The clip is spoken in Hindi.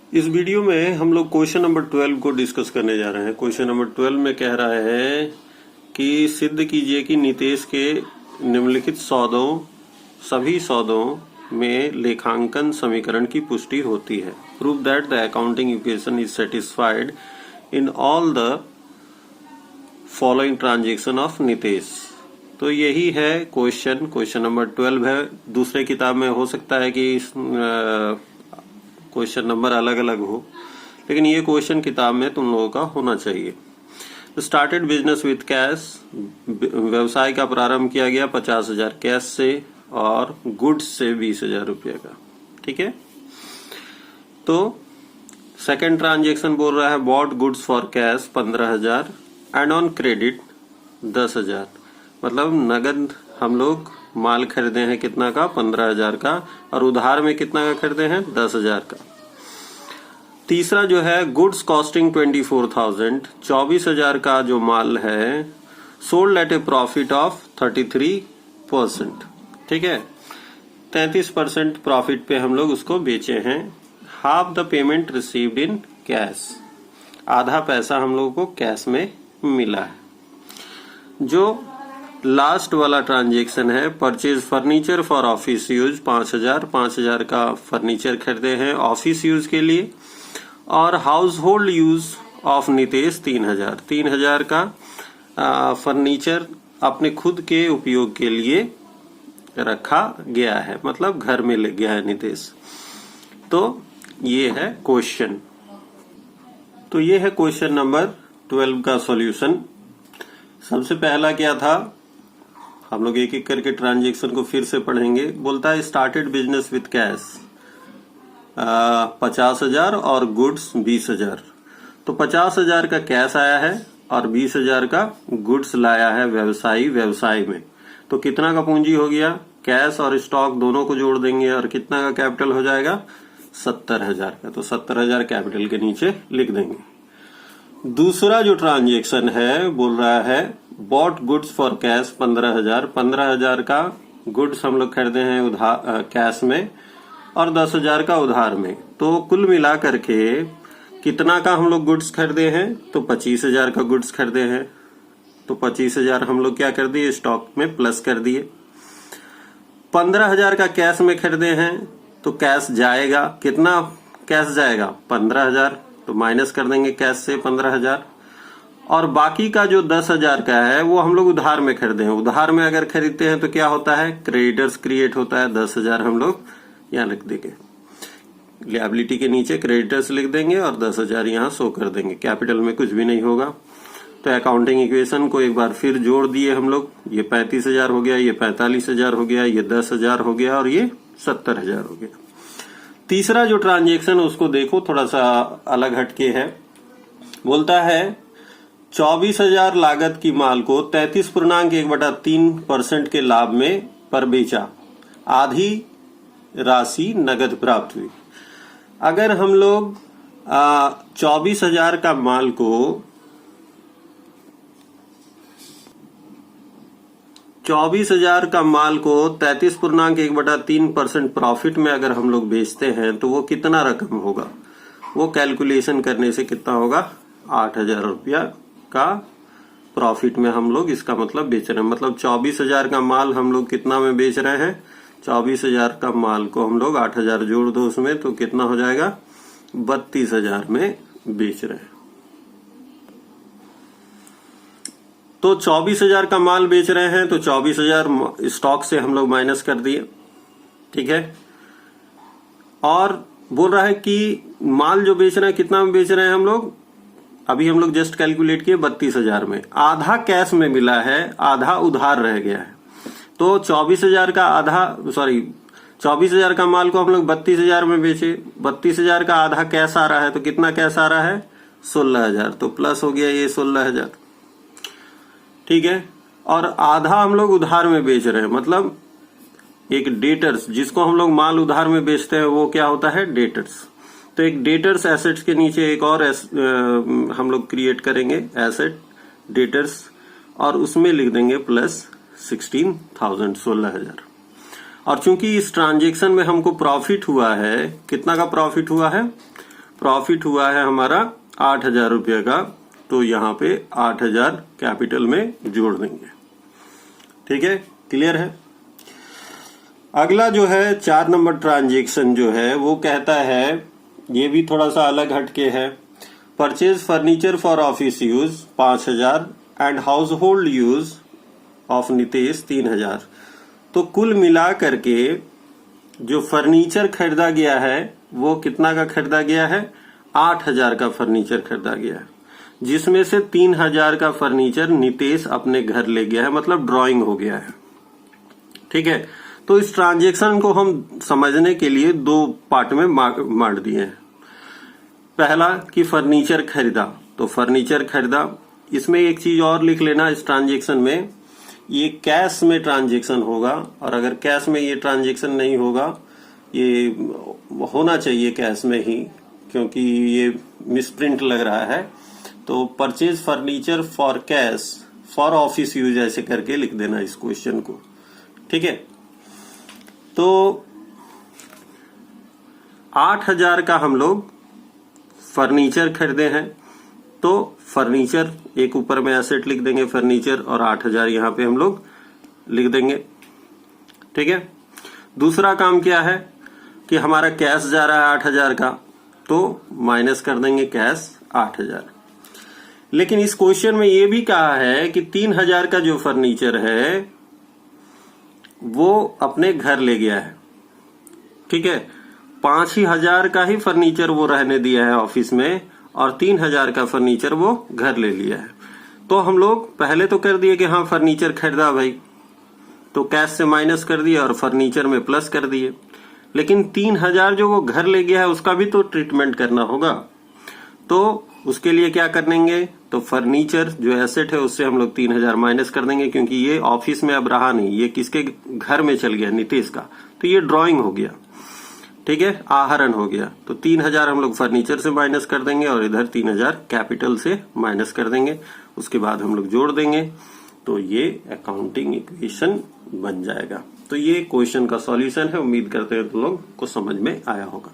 इस वीडियो में हम लोग क्वेश्चन नंबर 12 को डिस्कस करने जा रहे हैं। क्वेश्चन नंबर 12 में कह रहा है कि सिद्ध कीजिए कि नितेश के निम्नलिखित सभी सौदों में लेखांकन समीकरण की पुष्टि होती है। Prove that the accounting equation is satisfied in all the following transaction of Nitesh. तो यही है क्वेश्चन नंबर 12 है। दूसरे किताब में हो सकता है कि क्वेश्चन नंबर अलग अलग हो, लेकिन ये क्वेश्चन किताब में तुम लोगों का होना चाहिए। स्टार्टेड बिजनेस विथ कैश, व्यवसाय का प्रारंभ किया गया 50,000 कैश से और गुड्स से 20,000 रुपये का। ठीक है, तो सेकंड ट्रांजेक्शन बोल रहा है bought goods for cash 15,000 and on credit 10,000। मतलब नगद हम लोग माल खरीदे हैं कितना का, 15,000 का, और उधार में कितना का खरीदे हैं, 10,000 का। तीसरा जो है गुड्स कॉस्टिंग 24,000, 24,000 का जो माल है sold at A profit of 33%। ठीक है, 33% प्रॉफिट पे हम लोग उसको बेचे हैं। Half the payment received in cash, आधा पैसा हम लोगों को कैश में मिला है। जो लास्ट वाला ट्रांजेक्शन है purchase furniture for office use 5,000 का फर्नीचर खरीदे हैं ऑफिस यूज के लिए, और house hold use of Nitesh 3,000 का फर्नीचर अपने खुद के उपयोग के लिए रखा गया है, मतलब घर में ले गया है नितेश। तो ये है क्वेश्चन। तो ये है क्वेश्चन नंबर 12 का सॉल्यूशन। सबसे पहला क्या था, हम लोग एक एक करके ट्रांजेक्शन को फिर से पढ़ेंगे। बोलता है स्टार्टेड बिजनेस विथ कैश 50,000 और गुड्स 20,000। तो 50,000 का कैश आया है और 20,000 का गुड्स लाया है व्यवसाय में। तो कितना का पूंजी हो गया, कैश और स्टॉक दोनों को जोड़ देंगे और कितना का कैपिटल हो जाएगा, 70,000 का। तो 70,000 कैपिटल के नीचे लिख देंगे। दूसरा जो ट्रांजेक्शन है बोल रहा है बॉट गुड्स फॉर कैश 15,000 का गुड्स हम लोग खरीदे हैं उधार कैश में और 10,000 का उधार में। तो कुल मिला करके कितना का हम लोग गुड्स खरीदे हैं, तो 25,000 का गुड्स खरीदे हैं। तो 25,000 हम लोग क्या कर दिए, स्टॉक में प्लस कर दिए। 15,000 का कैश में खरीदे हैं, तो कैश जाएगा, कितना कैश जाएगा, 15,000, तो माइनस कर देंगे कैश से 15,000। और बाकी का जो 10,000 का है वो हम लोग उधार में खरीदे हैं। उधार में अगर खरीदते हैं तो क्या होता है, क्रेडिटर्स क्रिएट होता है। 10,000 हम लोग यहाँ लिख देंगे, लिएबिलिटी के नीचे क्रेडिटर्स लिख देंगे और 10,000 यहाँ शो कर देंगे। कैपिटल में कुछ भी नहीं होगा। तो अकाउंटिंग इक्वेशन को एक बार फिर जोड़ दिए हम लोग। ये 35,000 हो गया, ये 45,000 हो गया, ये 10,000 हो गया और ये 70,000 हो गया। तीसरा जो ट्रांजेक्शन उसको देखो, थोड़ा सा अलग हटके है। बोलता है 24,000 लागत की माल को 33.1/3% के लाभ में पर बेचा, आधी राशि नगद प्राप्त हुई। अगर हम लोग 24,000 का माल को 33.1/3% प्रॉफिट में अगर हम लोग बेचते हैं तो वो कितना रकम होगा, वो कैलकुलेशन करने से कितना होगा, 8,000 रुपया का प्रॉफिट में हम लोग इसका मतलब बेच रहे हैं। मतलब 24,000 का माल हम लोग कितना में बेच रहे हैं, 24,000 का माल को हम लोग 8,000 जोड़ दो उसमें, तो कितना हो जाएगा, 32,000 में बेच रहे हैं। तो 24,000 का माल बेच रहे हैं, तो 24,000 स्टॉक से हम लोग माइनस कर दिए। ठीक है, और बोल रहा है कि माल जो बेच रहे हैं कितना में बेच रहे हैं हम लोग, अभी हम लोग जस्ट कैलकुलेट किए 32,000 में। आधा कैश में मिला है, आधा उधार रह गया है। तो 24,000 का माल को हम लोग 32,000 में बेचे। 32,000 का आधा कैश आ रहा है, तो कितना कैश आ रहा है, 16,000। तो प्लस हो गया ये 16,000। ठीक है, और आधा हम लोग उधार में बेच रहे हैं। मतलब एक डेटर्स, जिसको हम लोग माल उधार में बेचते हैं वो क्या होता है, डेटर्स। तो एक डेटर्स एसेट्स के नीचे एक और हम लोग क्रिएट करेंगे एसेट डेटर्स, और उसमें लिख देंगे प्लस 16,000। और चूंकि इस ट्रांजेक्शन में हमको प्रॉफिट हुआ है, कितना का प्रॉफिट हुआ है, प्रॉफिट हुआ है हमारा 8,000 रुपये का, तो यहाँ पे 8,000 कैपिटल में जोड़ देंगे। ठीक है, क्लियर है। अगला जो है 4 नंबर ट्रांजैक्शन जो है वो कहता है, ये भी थोड़ा सा अलग हटके है। Purchase furniture for office use 5,000 and house hold use of Nitesh 3,000। तो कुल मिला करके जो फर्नीचर खरीदा गया है वो कितना का खरीदा गया है? 8,000 का फर्नीचर खरीदा गया है, जिसमें से 3,000 का फर्नीचर नितेश अपने घर ले गया है, मतलब ड्राइंग हो गया है। ठीक है, तो इस ट्रांजैक्शन को हम समझने के लिए 2 पार्ट में बांट दिए हैं। पहला कि फर्नीचर खरीदा, तो फर्नीचर खरीदा। इसमें एक चीज और लिख लेना, इस ट्रांजैक्शन में ये कैश में ट्रांजैक्शन होगा, और अगर कैश में ये ट्रांजैक्शन नहीं होगा, ये होना चाहिए कैश में ही, क्योंकि ये मिसप्रिंट लग रहा है। तो purchase furniture for cash for office use ऐसे करके लिख देना इस क्वेश्चन को। ठीक है, तो 8,000 का हम लोग फर्नीचर खरीदे हैं, तो फर्नीचर एक ऊपर में एसेट लिख देंगे फर्नीचर, और 8,000 यहां पे हम लोग लिख देंगे। ठीक है, दूसरा काम क्या है कि हमारा कैश जा रहा है 8,000 का, तो माइनस कर देंगे कैश 8,000। लेकिन इस क्वेश्चन में ये भी कहा है कि 3,000 का जो फर्नीचर है वो अपने घर ले गया है। ठीक है, 5,000 का ही फर्नीचर वो रहने दिया है ऑफिस में, और 3,000 का फर्नीचर वो घर ले लिया है। तो हम लोग पहले तो कर दिए कि हाँ फर्नीचर खरीदा भाई, तो कैश से माइनस कर दिया और फर्नीचर में प्लस कर दिए। लेकिन 3,000 जो वो घर ले गया है उसका भी तो ट्रीटमेंट करना होगा, तो उसके लिए क्या करेंगे? तो फर्नीचर जो एसेट है उससे हम लोग 3,000 माइनस कर देंगे, क्योंकि ये ऑफिस में अब रहा नहीं, ये किसके घर में चल गया? नितेश का। तो ये ड्राइंग हो गया। ठीक है, आहरण हो गया। तो 3,000 हम लोग फर्नीचर से माइनस कर देंगे, और इधर 3,000 कैपिटल से माइनस कर देंगे। उसके बाद हम लोग जोड़ देंगे, तो ये अकाउंटिंग इक्वेशन बन जाएगा। तो ये क्वेश्चन का सॉल्यूशन है। उम्मीद करते हैं तुम लोग को समझ में आया होगा।